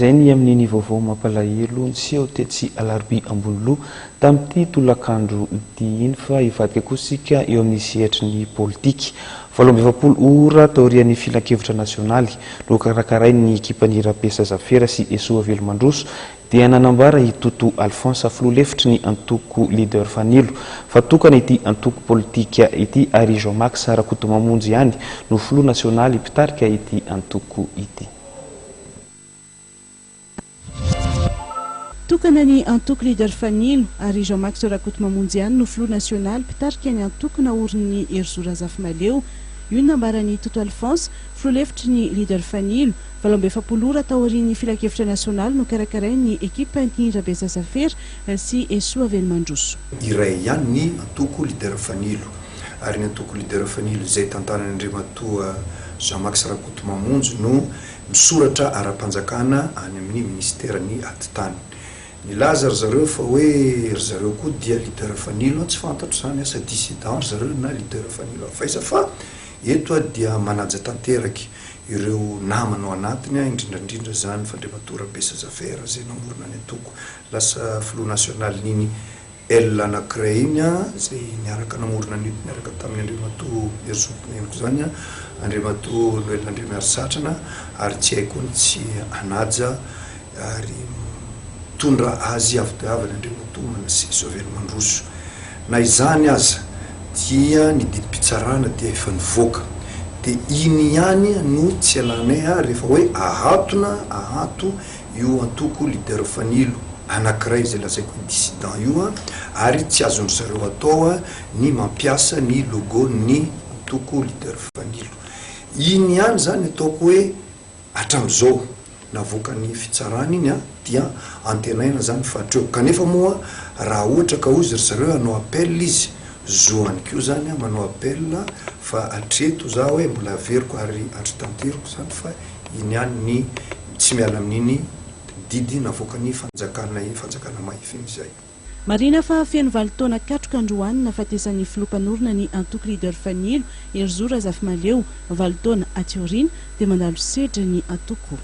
Zay ny amin'ny vaovao mampalahelo nseho tetsy alarobia ambony loha tamin'ity tolakandro ity iny fa hivadika koa isika eo amin'ny sehatry ny politika. 20 ora taorian'ny filan-kevitra nasionaly no karakarain'ny ekipan'ny Rapesa Zafera sy Esoa Velomandroso dia nanambara i Toto Alphonse Filolefitra ny antoko leader Fanilo fa tokana ity antoko politika ity ary Jean Max Rakotomamonjy ihany no filoha nasionaly pitarika ity antoko ity. Tokana ny antoko leader Fanilo ary Jean Max Rakotomamonjy ihany no filoha nasionaly pitarika ny antoko naoriny Erzora Zafimaleo. Io nambarany Toto Alphonse Filolefitra ny leader Fanilo 20 ora taorian'ny filan-kevitra nasionaly no karakarain'ny ekipan'ny Rapesa Zafera sy Esoa Velomandroso. Iray ihany ny antoko leader Fanilo ary ny antoko leader Fanilo izay tantanan'Andriamatoa Jean Max Rakotomamonjy no misoratra ara-panjakana any amin'ny ministerany atitany. Nilaza ry zareo fa hoe ry zareo koa dia leader Fanilo tsy fantatro zany asa dissident ry zareo na leader Fanilo faiza fa eto dia manaja tanteraky ireo namana ao anatiny indrindrandrindra zany fandriamatoa Rapesa Zafera zay namorona ny antoko lasa filoha nasionaly niny L anankiray iny zay niaraka namorona ny niaraka tamin'ny Andriamatoa Erzoko zany Andriamatoa Noel Andriamiarisatrana ary tsy haiko ny tsy anaja ary tondra azy avy dia avy Andriamatoa Manasy Velomandroso na izany aza dia ny didim-pitsarana dia efa nivoaka dia iny ihany no tsy alanay rehefa hoe ahato io antoko leader Fanilo anankiray izay lazaiko dissident io ary tsy azony zareo atao ny mampiasa ny logo ny antoko leader Fanilo. Iny ihany zany ataoko hoe hatramin'izao navoaka ny fitsarana iny dia antenaina zany fatreo kanefa moa raha ohatra ka ozy ry zareo hanao appel izy zoany kio zany manao appel fa atreto za hoe mbola averiko ary atretanteriko zany fa iny ihany ny tsy miala amin'iny didy navoaka ny fanjakana mahifiny zay. Marina fa feno 20 taona katroka androany nafatesany filompanorona ny antoko leader Fanilo Erzora Zafimaleo 20 taona aty aoriana dia mandalo sedra ny antoko.